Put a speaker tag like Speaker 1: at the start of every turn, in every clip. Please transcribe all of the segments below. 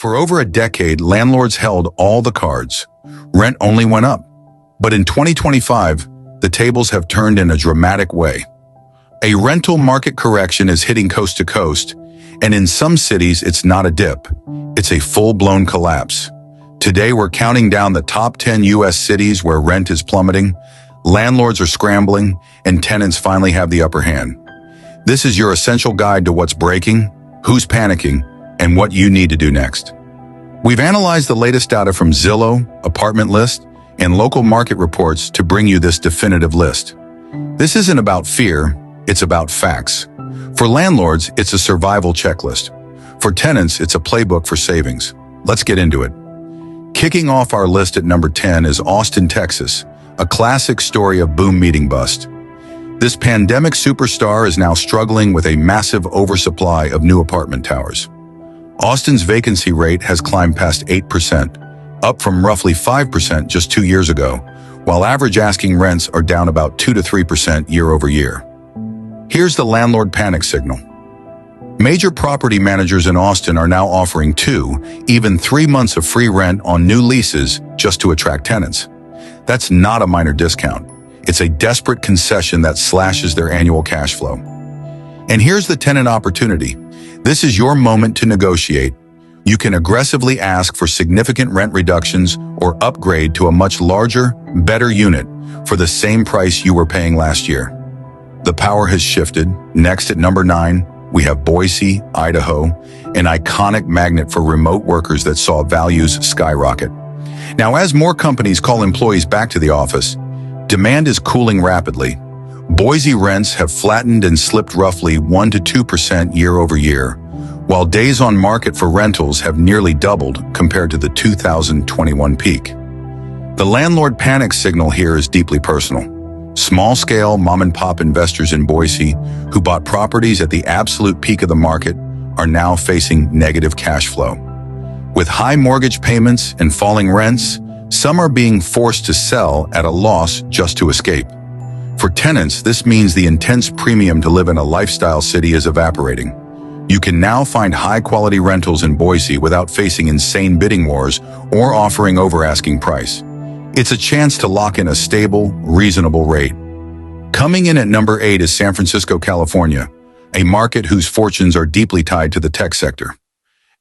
Speaker 1: For over a decade, landlords held all the cards. Rent only went up. But in 2025, the tables have turned in a dramatic way. A rental market correction is hitting coast to coast, and in some cities, it's not a dip. It's a full-blown collapse. Today, we're counting down the top 10 U.S. cities where rent is plummeting, landlords are scrambling, and tenants finally have the upper hand. This is your essential guide to what's breaking, who's panicking, and what you need to do next. We've analyzed the latest data from Zillow, Apartment List, and local market reports to bring you this definitive list. This isn't about fear, it's about facts. For landlords, it's a survival checklist. For tenants, it's a playbook for savings. Let's get into it. Kicking off our list at number 10 is Austin, Texas, a classic story of boom meeting bust. This pandemic superstar is now struggling with a massive oversupply of new apartment towers. Austin's vacancy rate has climbed past 8%, up from roughly 5% just 2 years ago, while average asking rents are down about 2 to 3% year over year. Here's the landlord panic signal. Major property managers in Austin are now offering 2, even 3 months of free rent on new leases just to attract tenants. That's not a minor discount. It's a desperate concession that slashes their annual cash flow. And here's the tenant opportunity. This is your moment to negotiate. You can aggressively ask for significant rent reductions or upgrade to a much larger, better unit for the same price you were paying last year. The power has shifted. Next at number 9, we have Boise, Idaho, an iconic magnet for remote workers that saw values skyrocket. Now, as more companies call employees back to the office, demand is cooling rapidly. Boise rents have flattened and slipped roughly 1 to 2% year over year, while days on market for rentals have nearly doubled compared to the 2021 peak. The landlord panic signal here is deeply personal. Small-scale mom-and-pop investors in Boise who bought properties at the absolute peak of the market are now facing negative cash flow. With high mortgage payments and falling rents, some are being forced to sell at a loss just to escape. For tenants, this means the intense premium to live in a lifestyle city is evaporating. You can now find high-quality rentals in Boise without facing insane bidding wars or offering over-asking price. It's a chance to lock in a stable, reasonable rate. Coming in at number 8 is San Francisco, California, a market whose fortunes are deeply tied to the tech sector.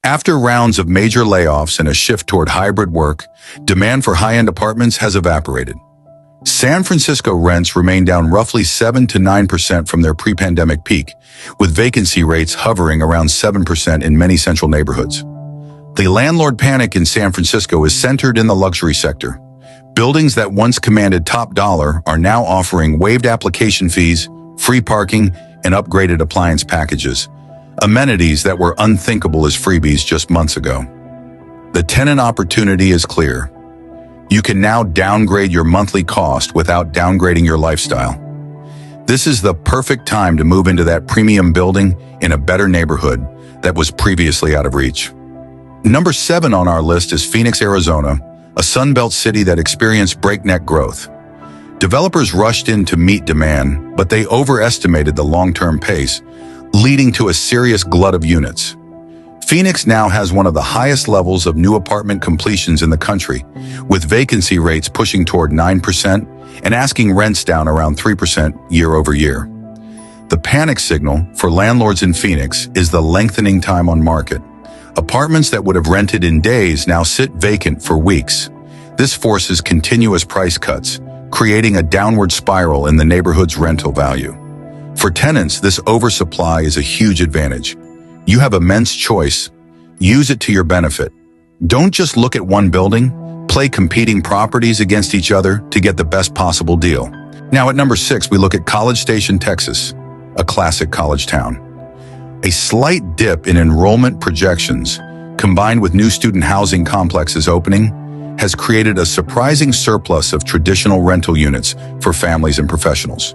Speaker 1: After rounds of major layoffs and a shift toward hybrid work, demand for high-end apartments has evaporated. San Francisco rents remain down roughly 7 to 9% from their pre-pandemic peak, with vacancy rates hovering around 7% in many central neighborhoods. The landlord panic in San Francisco is centered in the luxury sector. Buildings that once commanded top dollar are now offering waived application fees, free parking, and upgraded appliance packages, amenities that were unthinkable as freebies just months ago. The tenant opportunity is clear. You can now downgrade your monthly cost without downgrading your lifestyle. This is the perfect time to move into that premium building in a better neighborhood that was previously out of reach. Number 7 on our list is Phoenix, Arizona, a Sunbelt city that experienced breakneck growth. Developers rushed in to meet demand, but they overestimated the long-term pace, leading to a serious glut of units. Phoenix now has one of the highest levels of new apartment completions in the country, with vacancy rates pushing toward 9% and asking rents down around 3% year over year. The panic signal for landlords in Phoenix is the lengthening time on market. Apartments that would have rented in days now sit vacant for weeks. This forces continuous price cuts, creating a downward spiral in the neighborhood's rental value. For tenants, this oversupply is a huge advantage. You have immense choice. Use it to your benefit. Don't just look at one building, play competing properties against each other to get the best possible deal. Now at number 6, we look at College Station, Texas, a classic college town. A slight dip in enrollment projections, combined with new student housing complexes opening, has created a surprising surplus of traditional rental units for families and professionals.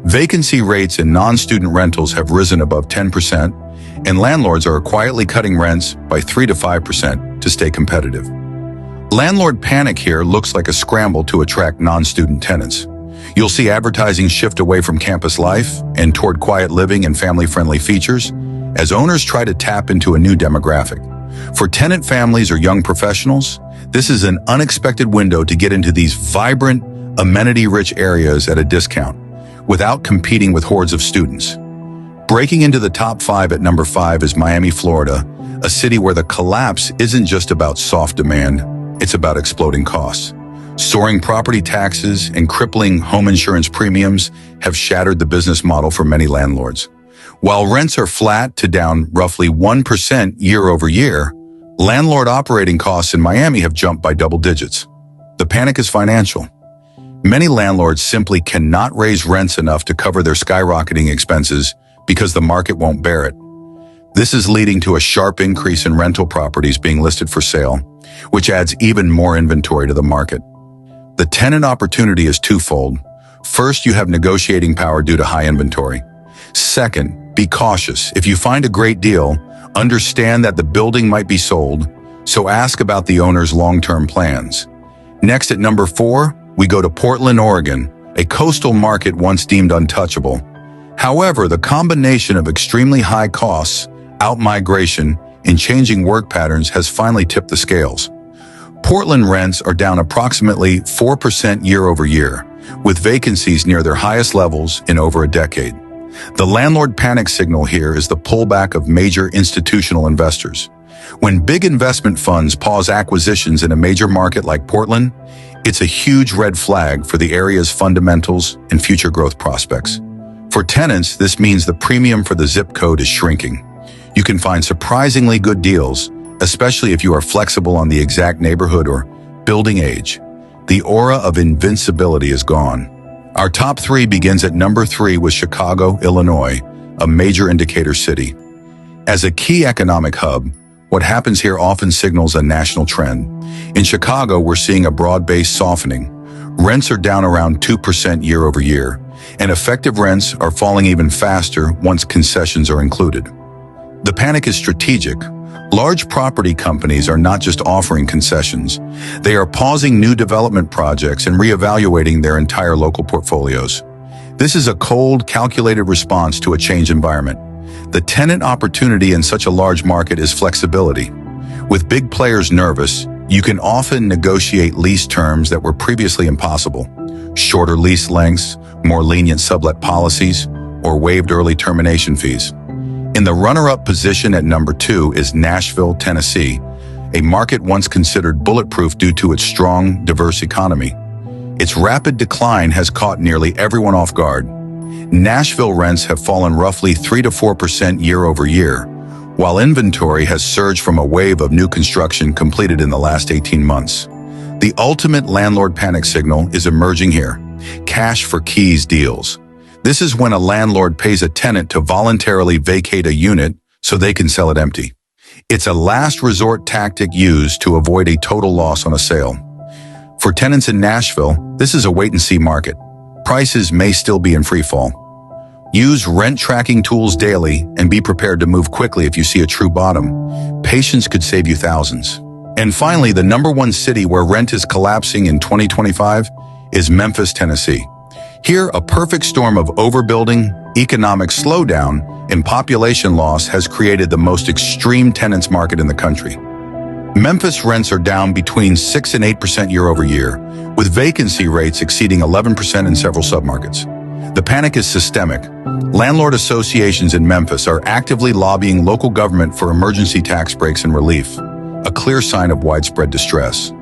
Speaker 1: Vacancy rates in non-student rentals have risen above 10%, and landlords are quietly cutting rents by 3 to 5% to stay competitive. Landlord panic here looks like a scramble to attract non-student tenants. You'll see advertising shift away from campus life and toward quiet living and family-friendly features as owners try to tap into a new demographic. For tenant families or young professionals, this is an unexpected window to get into these vibrant, amenity-rich areas at a discount, without competing with hordes of students. Breaking into the top 5 at number 5 is Miami, Florida, a city where the collapse isn't just about soft demand, it's about exploding costs. Soaring property taxes and crippling home insurance premiums have shattered the business model for many landlords. While rents are flat to down roughly 1% year over year, landlord operating costs in Miami have jumped by double digits. The panic is financial. Many landlords simply cannot raise rents enough to cover their skyrocketing expenses because the market won't bear it. This is leading to a sharp increase in rental properties being listed for sale, which adds even more inventory to the market. The tenant opportunity is twofold. First, you have negotiating power due to high inventory. Second, be cautious. If you find a great deal, understand that the building might be sold, so ask about the owner's long-term plans. Next, at number 4, we go to Portland, Oregon, a coastal market once deemed untouchable. However, the combination of extremely high costs, outmigration, and changing work patterns has finally tipped the scales. Portland rents are down approximately 4% year over year, with vacancies near their highest levels in over a decade. The landlord panic signal here is the pullback of major institutional investors. When big investment funds pause acquisitions in a major market like Portland, it's a huge red flag for the area's fundamentals and future growth prospects. For tenants, this means the premium for the zip code is shrinking. You can find surprisingly good deals, especially if you are flexible on the exact neighborhood or building age. The aura of invincibility is gone. Our top 3 begins at number 3 with Chicago, Illinois, a major indicator city. As a key economic hub, what happens here often signals a national trend. In Chicago, we're seeing a broad-based softening. Rents are down around 2% year over year, and effective rents are falling even faster once concessions are included. The panic is strategic. Large property companies are not just offering concessions. They are pausing new development projects and reevaluating their entire local portfolios. This is a cold, calculated response to a changed environment. The tenant opportunity in such a large market is flexibility. With big players nervous, you can often negotiate lease terms that were previously impossible. Shorter lease lengths, more lenient sublet policies, or waived early termination fees. In the runner-up position at number 2 is Nashville, Tennessee, a market once considered bulletproof due to its strong, diverse economy. Its rapid decline has caught nearly everyone off guard. Nashville rents have fallen roughly 3 to 4% year over year, while inventory has surged from a wave of new construction completed in the last 18 months. The ultimate landlord panic signal is emerging here: cash for keys deals. This is when a landlord pays a tenant to voluntarily vacate a unit so they can sell it empty. It's a last resort tactic used to avoid a total loss on a sale. For tenants in Nashville, this is a wait-and-see market. Prices may still be in free fall. Use rent tracking tools daily and be prepared to move quickly if you see a true bottom. Patience could save you thousands. And finally, the number 1 city where rent is collapsing in 2025 is Memphis, Tennessee. Here, a perfect storm of overbuilding, economic slowdown, and population loss has created the most extreme tenants market in the country. Memphis rents are down between 6 and 8% year over year, with vacancy rates exceeding 11% in several submarkets. The panic is systemic. Landlord associations in Memphis are actively lobbying local government for emergency tax breaks and relief, a clear sign of widespread distress.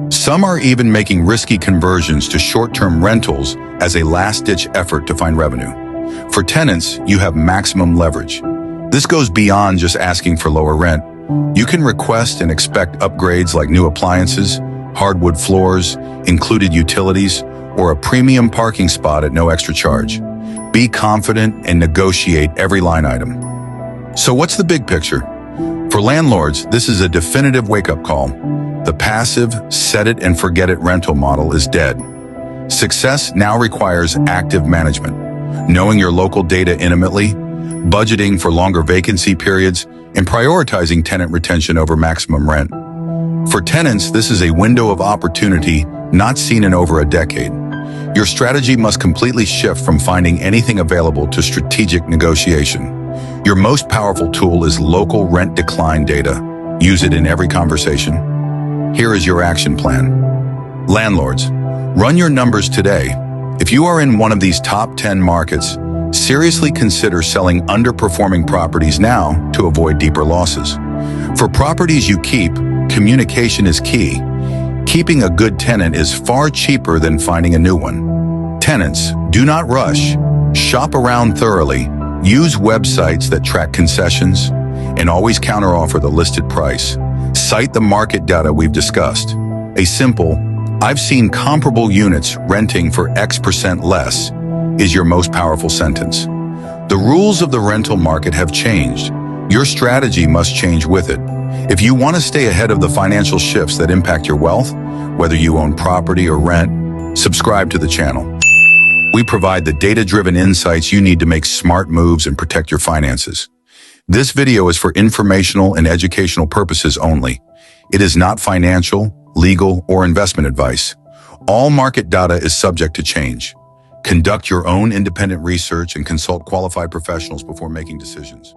Speaker 1: Some are even making risky conversions to short-term rentals as a last-ditch effort to find revenue. For tenants, you have maximum leverage. This goes beyond just asking for lower rent. You can request and expect upgrades like new appliances, hardwood floors, included utilities, or a premium parking spot at no extra charge. Be confident and negotiate every line item. So what's the big picture? For landlords, this is a definitive wake-up call. The passive, set-it-and-forget-it rental model is dead. Success now requires active management, knowing your local data intimately, budgeting for longer vacancy periods, and prioritizing tenant retention over maximum rent. For tenants, this is a window of opportunity not seen in over a decade. Your strategy must completely shift from finding anything available to strategic negotiation. Your most powerful tool is local rent decline data. Use it in every conversation. Here is your action plan. Landlords, run your numbers today. If you are in one of these top 10 markets, seriously consider selling underperforming properties now to avoid deeper losses. For properties you keep, communication is key. Keeping a good tenant is far cheaper than finding a new one. Tenants, do not rush. Shop around thoroughly. Use websites that track concessions, and always counteroffer the listed price. Cite the market data we've discussed. A simple, "I've seen comparable units renting for X% less," is your most powerful sentence. The rules of the rental market have changed. Your strategy must change with it. If you want to stay ahead of the financial shifts that impact your wealth, whether you own property or rent, subscribe to the channel. We provide the data-driven insights you need to make smart moves and protect your finances. This video is for informational and educational purposes only. It is not financial, legal, or investment advice. All market data is subject to change. Conduct your own independent research and consult qualified professionals before making decisions.